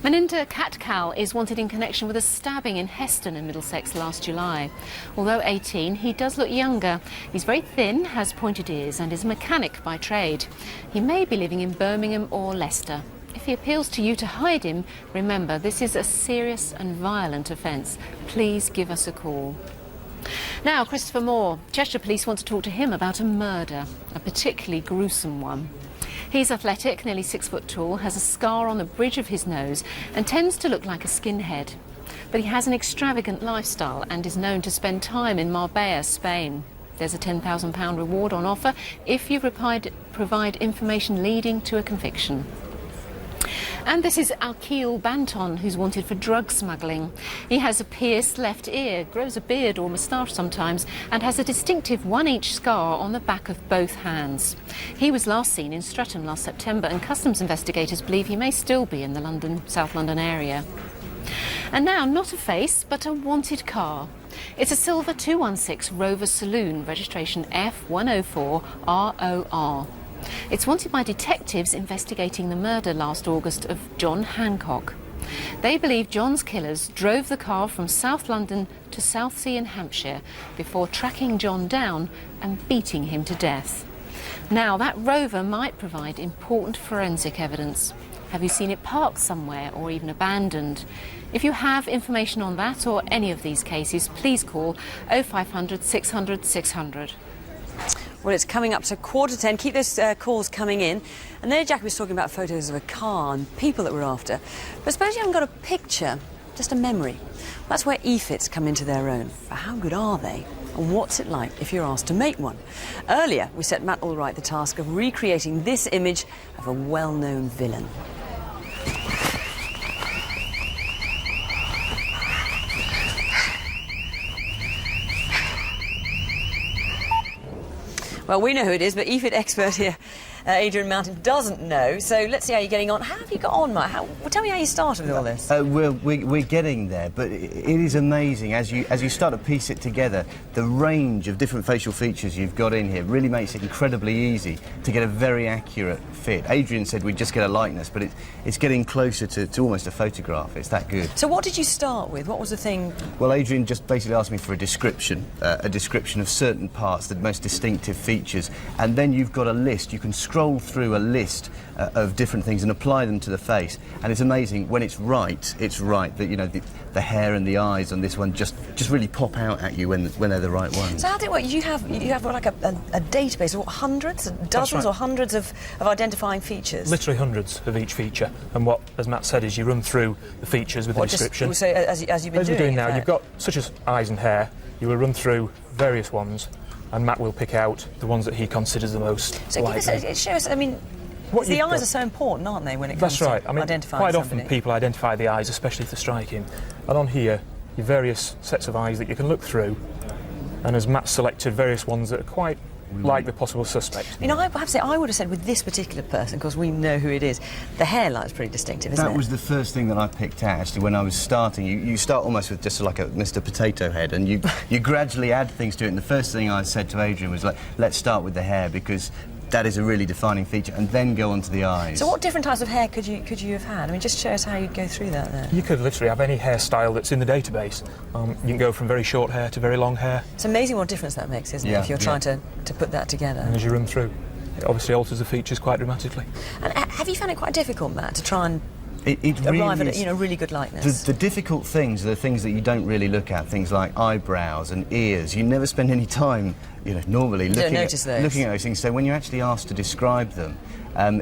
Maninder Katkal is wanted in connection with a stabbing in Heston in Middlesex last July. Although 18, he does look younger. He's very thin, has pointed ears and is a mechanic by trade. He may be living in Birmingham or Leicester. If he appeals to you to hide him, remember this is a serious and violent offence. Please give us a call. Now, Christopher Moore. Cheshire Police want to talk to him about a murder, a particularly gruesome one. He's athletic, nearly 6 foot tall, has a scar on the bridge of his nose and tends to look like a skinhead. But he has an extravagant lifestyle and is known to spend time in Marbella, Spain. There's a £10,000 reward on offer if you provide information leading to a conviction. And this is Alkeel Banton, who's wanted for drug smuggling. He has a pierced left ear, grows a beard or moustache sometimes, and has a distinctive 1-inch scar on the back of both hands. He was last seen in Streatham last September, and customs investigators believe he may still be in the South London area. And now, not a face, but a wanted car. It's a silver 216 Rover Saloon, registration F104ROR. It's wanted by detectives investigating the murder last August of John Hancock. They believe John's killers drove the car from South London to Southsea in Hampshire before tracking John down and beating him to death. Now, that Rover might provide important forensic evidence. Have you seen it parked somewhere or even abandoned? If you have information on that or any of these cases, please call 0500 600 600. Well, it's coming up to 9:45. Keep those calls coming in. And there Jackie was talking about photos of a car and people that we're after. But suppose you haven't got a picture, just a memory. Well, that's where e-fits come into their own. But how good are they? And what's it like if you're asked to make one? Earlier, we set Matt Allwright the task of recreating this image of a well-known villain. Well, we know who it is, but EFIT expert here, Adrian Mountain, doesn't know. So let's see how you're getting on. How have you got on, Matt? Tell me how you started with all this. We're getting there, but it is amazing as you start to piece it together. The range of different facial features you've got in here really makes it incredibly easy to get a very accurate fit. Adrian said we'd just get a likeness, but it's getting closer to almost a photograph. It's that good. So what did you start with? What was the thing? Well, Adrian just basically asked me for a description of certain parts, the most distinctive features, and then you've got a list. You can scroll through a list of different things and apply them to the face, and it's amazing when it's right. That, you know, the hair and the eyes on this one just really pop out at you when they're the right ones. So how did it work? You have like a database of what, hundreds, dozens or hundreds of identifying features? Literally hundreds of each feature. And what, as Matt said, is you run through the features with the description. So as you've been doing now, you've got such as eyes and hair. You will run through various ones, and Matt will pick out the ones that he considers the most so likely. It shows, I mean, the eyes are so important, aren't they, when it comes to identifying quite somebody? often people identify the eyes, especially if they're striking. And on here, your various sets of eyes that you can look through, and as Matt selected various ones that are quite like the possible suspect. You know, I have to say, I would have said with this particular person, because we know who it is, the hairline's pretty distinctive, isn't it? That was the first thing that I picked out, actually, when I was starting. You start almost with just like a Mr. Potato Head, and you gradually add things to it. And the first thing I said to Adrian was, like, let's start with the hair, because that is a really defining feature, and then go on to the eyes. So what different types of hair could you have had? I mean, just show us how you'd go through that there. You could literally have any hairstyle that's in the database. You can go from very short hair to very long hair. It's amazing what difference that makes, isn't it, if you're trying to put that together. And as you run through, it obviously alters the features quite dramatically. And have you found it quite difficult, Matt, to try and It arrive really at a really good likeness? The difficult things are the things that you don't really look at, things like eyebrows and ears. You never spend any time, normally looking at those things. So when you're actually asked to describe them,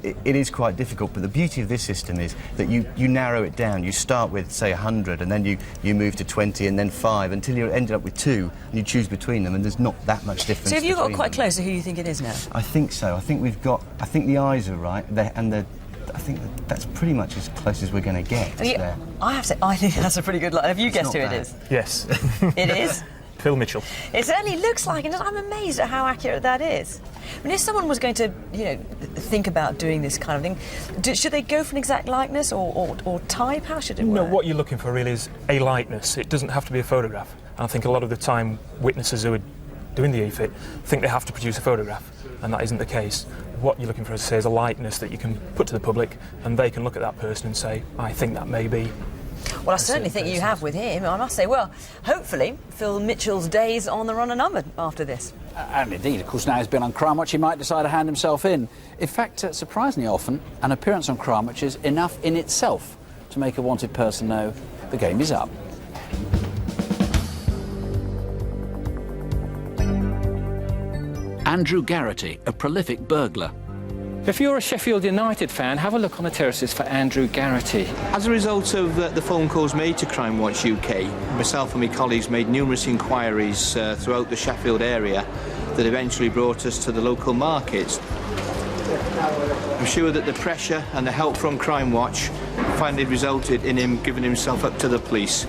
it is quite difficult. But the beauty of this system is that you narrow it down. You start with, say, 100, and then you move to 20, and then 5, until you ended up with 2, and you choose between them, and there's not that much difference. So have you got quite close to who you think it is now? I think so. I think the eyes are right, I think that's pretty much as close as we're going to get. I have to say, I think that's a pretty good line. Have you guessed who it is? Yes. It is? Phil Mitchell. It certainly looks like it. I'm amazed at how accurate that is. I mean, if someone was going to, think about doing this kind of thing, should they go for an exact likeness or type? How should it work? No, what you're looking for really is a likeness. It doesn't have to be a photograph. And I think a lot of the time, witnesses who are doing the EFIT think they have to produce a photograph, and that isn't the case. What you're looking for, as I say, is a likeness that you can put to the public, and they can look at that person and say, I think that may be. Well, I certainly think you have with him, I must say. Well, hopefully Phil Mitchell's days on the run are numbered after this. And indeed, of course, now he's been on Crime Watch, he might decide to hand himself in. In fact, surprisingly often, an appearance on Crime Watch is enough in itself to make a wanted person know the game is up. Andrew Garrity, a prolific burglar. If you're a Sheffield United fan, have a look on the terraces for Andrew Garrity. As a result of the phone calls made to Crime Watch UK, myself and my colleagues made numerous inquiries throughout the Sheffield area that eventually brought us to the local markets. I'm sure that the pressure and the help from Crime Watch finally resulted in him giving himself up to the police.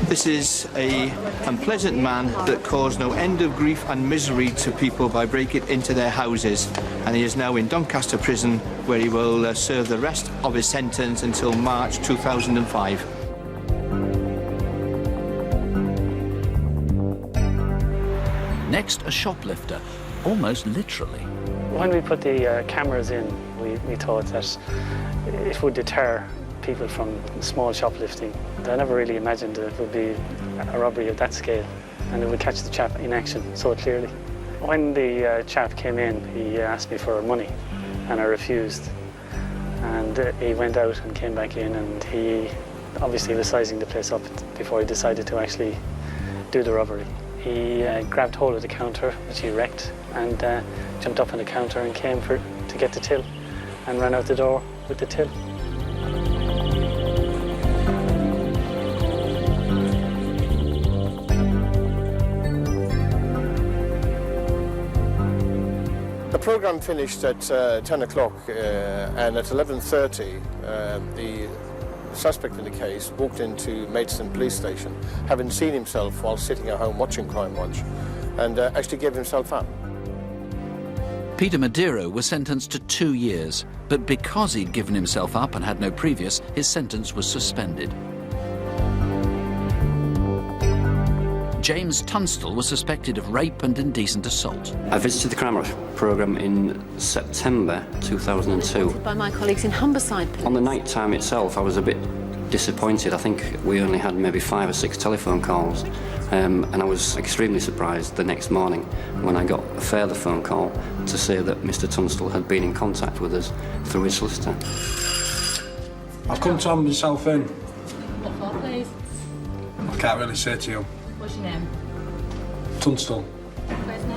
This is an unpleasant man that caused no end of grief and misery to people by breaking into their houses, and he is now in Doncaster Prison, where he will serve the rest of his sentence until March 2005. Next, a shoplifter, almost literally. When we put the cameras in, we thought that it would deter people from small shoplifting. I never really imagined that it would be a robbery of that scale, and it would catch the chap in action so clearly. When the chap came in, he asked me for money, and I refused. And he went out and came back in, and he obviously was sizing the place up before he decided to actually do the robbery. He grabbed hold of the counter, which he wrecked, and jumped up on the counter and came to get the till, and ran out the door with the till. The programme finished at 10 o'clock and at 11:30 the suspect in the case walked into Maidstone police station, having seen himself while sitting at home watching Crime Watch, and actually gave himself up. Peter Madero was sentenced to 2 years, but because he'd given himself up and had no previous, his sentence was suspended. James Tunstall was suspected of rape and indecent assault. I visited the Crime Watch programme in September 2002. By my colleagues in Humberside. On the night time itself, I was a bit disappointed. I think we only had maybe 5 or 6 telephone calls, and I was extremely surprised the next morning when I got a further phone call to say that Mr. Tunstall had been in contact with us through his solicitor. I've come to hand myself in. What for, please? I can't really say to you. What's your name? Tunstall.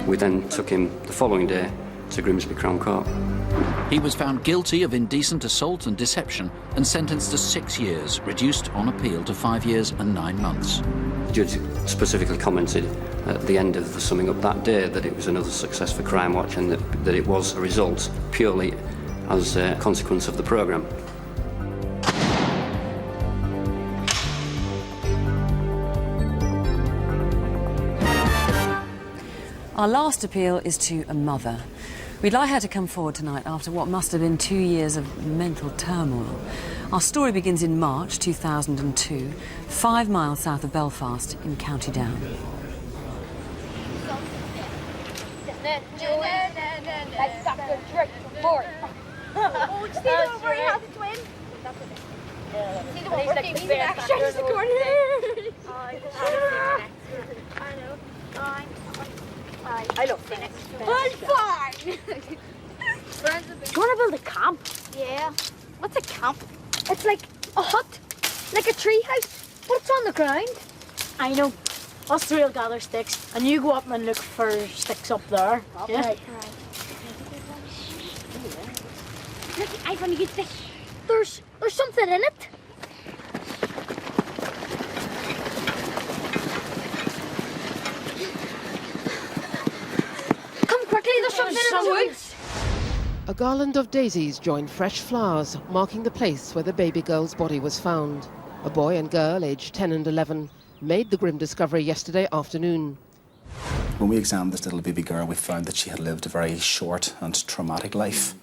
We then took him the following day to Grimsby Crown Court. He was found guilty of indecent assault and deception and sentenced to 6 years, reduced on appeal to 5 years and 9 months. The judge specifically commented at the end of the summing up that day that it was another success for Crime Watch, and that it was a result purely as a consequence of the programme. Our last appeal is to a mother. We'd like her to come forward tonight after what must have been 2 years of mental turmoil. Our story begins in March 2002, 5 miles south of Belfast in County Down. I don't think I'm fine. Do you want to build a camp? Yeah. What's a camp? It's like a hut, like a tree house, but it's on the ground. I know. Us three will gather sticks, and you go up and look for sticks up there. Okay. Yeah? Right. Look, I want to get this. There's something in it. There's something in the woods. A garland of daisies joined fresh flowers, marking the place where the baby girl's body was found. A boy and girl, aged 10 and 11, made the grim discovery yesterday afternoon. When we examined this little baby girl, we found that she had lived a very short and traumatic life.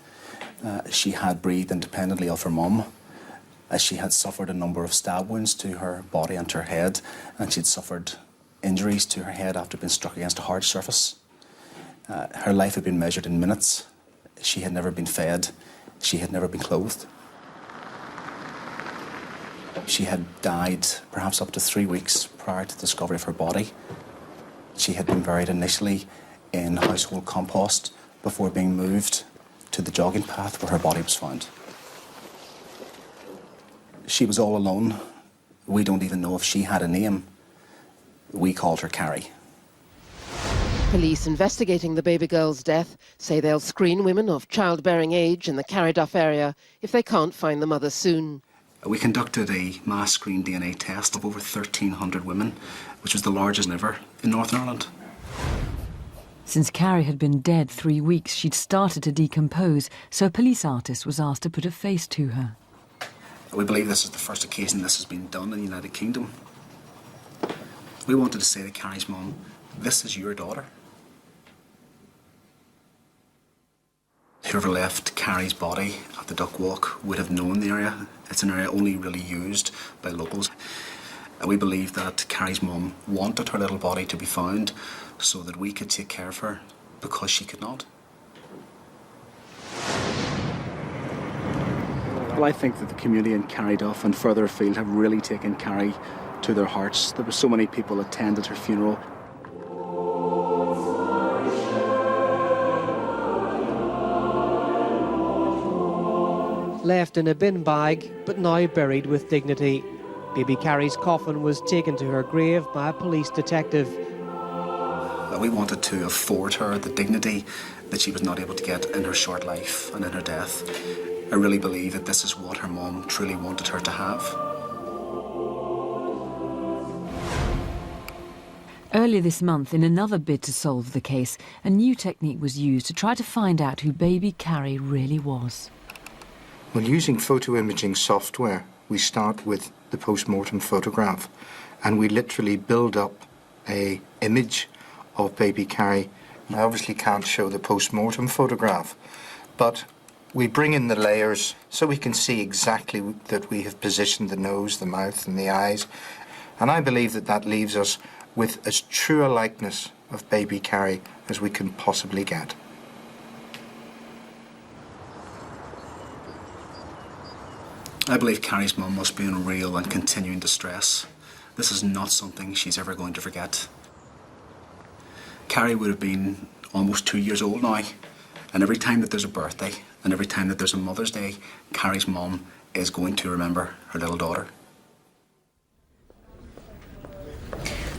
She had breathed independently of her mum. She had suffered a number of stab wounds to her body and to her head, and she'd suffered injuries to her head after being struck against a hard surface. Her life had been measured in minutes. She had never been fed. She had never been clothed. She had died perhaps up to 3 weeks prior to the discovery of her body. She had been buried initially in household compost before being moved to the jogging path where her body was found. She was all alone. We don't even know if she had a name. We called her Carrie. Police investigating the baby girl's death say they'll screen women of childbearing age in the Carryduff area if they can't find the mother soon. We conducted a mass screen DNA test of over 1,300 women, which was the largest ever in Northern Ireland. Since Carrie had been dead 3 weeks, she'd started to decompose, so a police artist was asked to put a face to her. We believe this is the first occasion this has been done in the United Kingdom. We wanted to say to Carrie's mum, this is your daughter. Whoever left Carrie's body at the Duck Walk would have known the area. It's an area only really used by locals. We believe that Carrie's mum wanted her little body to be found so that we could take care of her because she could not. Well, I think that the community in Carryduff and further afield have really taken Carrie to their hearts. There were so many people attended her funeral. Left in a bin bag, but now buried with dignity. Baby Carrie's coffin was taken to her grave by a police detective. We wanted to afford her the dignity that she was not able to get in her short life and in her death. I really believe that this is what her mum truly wanted her to have. Earlier this month, in another bid to solve the case, a new technique was used to try to find out who baby Carrie really was. Well, using photo imaging software, we start with the post-mortem photograph, and we literally build up an image of baby Carrie. I obviously can't show the post-mortem photograph, but we bring in the layers so we can see exactly that we have positioned the nose, the mouth and the eyes, and I believe that that leaves us with as true a likeness of baby Carrie as we can possibly get. I believe Carrie's mum must be in real and continuing distress. This is not something she's ever going to forget. Carrie would have been almost 2 years old now, and every time that there's a birthday and every time that there's a Mother's Day, Carrie's mum is going to remember her little daughter.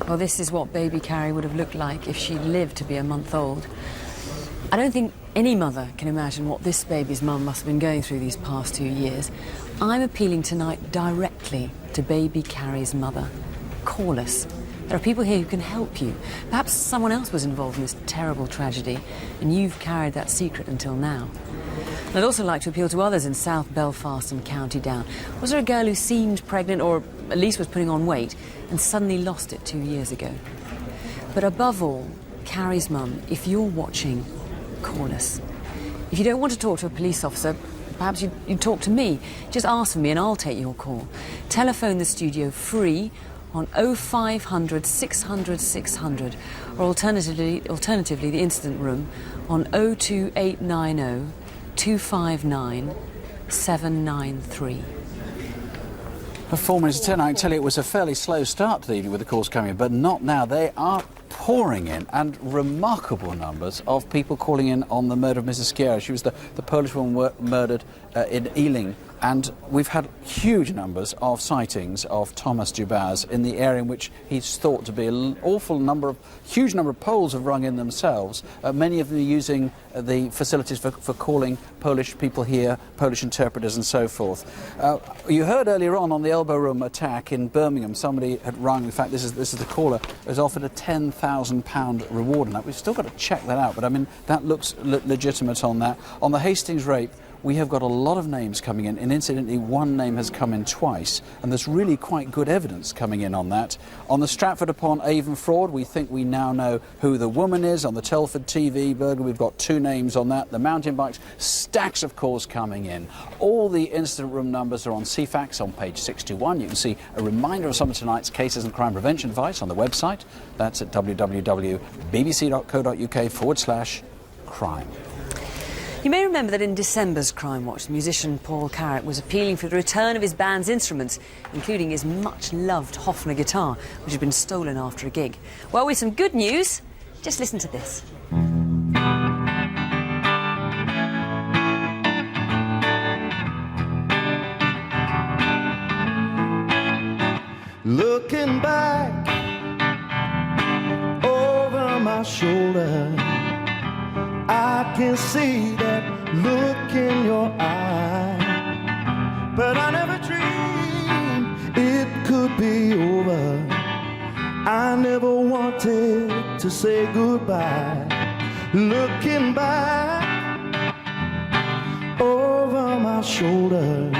Well, this is what baby Carrie would have looked like if she'd lived to be a month old. I don't think any mother can imagine what this baby's mum must have been going through these past 2 years. I'm appealing tonight directly to baby Carrie's mother. Call us. There are people here who can help you. Perhaps someone else was involved in this terrible tragedy and you've carried that secret until now. And I'd also like to appeal to others in South Belfast and County Down. Was there a girl who seemed pregnant or at least was putting on weight and suddenly lost it 2 years ago? But above all, Carrie's mum, if you're watching, call us. If you don't want to talk to a police officer, perhaps you'd talk to me. Just ask for me and I'll take your call. Telephone the studio free on 0500 600 600 or alternatively the incident room on 02890 259 793. At 4 minutes to 10, I can tell you it was a fairly slow start to the evening with the calls coming in, but not now. They are pouring in, and remarkable numbers of people calling in on the murder of Mrs. Sciarra. She was the Polish woman murdered in Ealing, and we've had huge numbers of sightings of Thomas Dubaz in the area in which he's thought to be. An huge number of Poles have rung in themselves, many of them using the facilities for calling Polish people here, Polish interpreters and so forth. You heard earlier on the elbow room attack in Birmingham, somebody had rung, in fact this is the caller, was offered a £10,000 reward on that. We've still got to check that out, but I mean that looks legitimate on that. On the Hastings rape, we have got a lot of names coming in, and incidentally one name has come in twice, and there's really quite good evidence coming in on that. On the Stratford-upon-Avon fraud, we think we now know who the woman is. On the Telford TV burglary, we've got 2 names on that. The mountain bikes, stacks of calls coming in. All the incident room numbers are on CFAX on page 61. You can see a reminder of some of tonight's cases and crime prevention advice on the website. That's at www.bbc.co.uk/crime. You may remember that in December's Crime Watch, musician Paul Carrack was appealing for the return of his band's instruments, including his much-loved Hofner guitar, which had been stolen after a gig. Well, with some good news, just listen to this. Looking back over my shoulder, I can see that look in your eye. But I never dreamed it could be over. I never wanted to say goodbye. Looking back over my shoulder.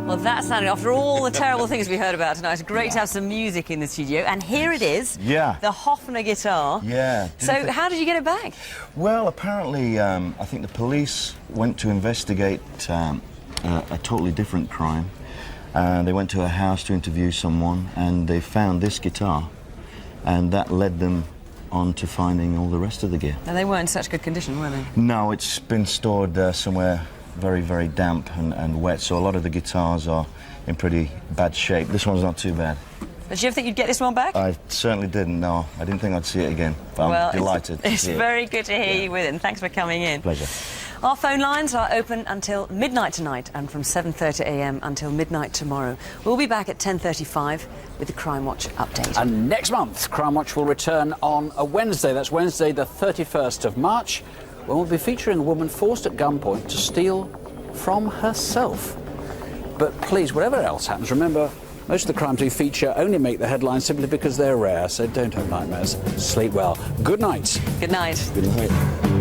Well, that sounded, after all the terrible things we heard about tonight, great to have some music in the studio. And here it is. Yeah. The Hofner guitar. Yeah. So how did you get it back? Well, apparently, I think the police went to investigate a totally different crime. They went to a house to interview someone, and they found this guitar. And that led them on to finding all the rest of the gear. And they weren't in such good condition, were they? No, it's been stored somewhere very, very damp and wet, so a lot of the guitars are in pretty bad shape. This one's not too bad. Did you ever think you'd get this one back? I certainly didn't, no. I didn't think I'd see it again, but I'm delighted to It's see it. very good to hear you with it, and thanks for coming in. Pleasure. Our phone lines are open until midnight tonight and from 7:30 a.m. until midnight tomorrow. We'll be back at 10:35 with the Crime Watch update. And next month, Crime Watch will return on a Wednesday. That's Wednesday the 31st of March, when we'll be featuring a woman forced at gunpoint to steal from herself. But please, whatever else happens, remember, most of the crimes we feature only make the headlines simply because they're rare, so don't have nightmares. Sleep well. Good night. Good night. Good night.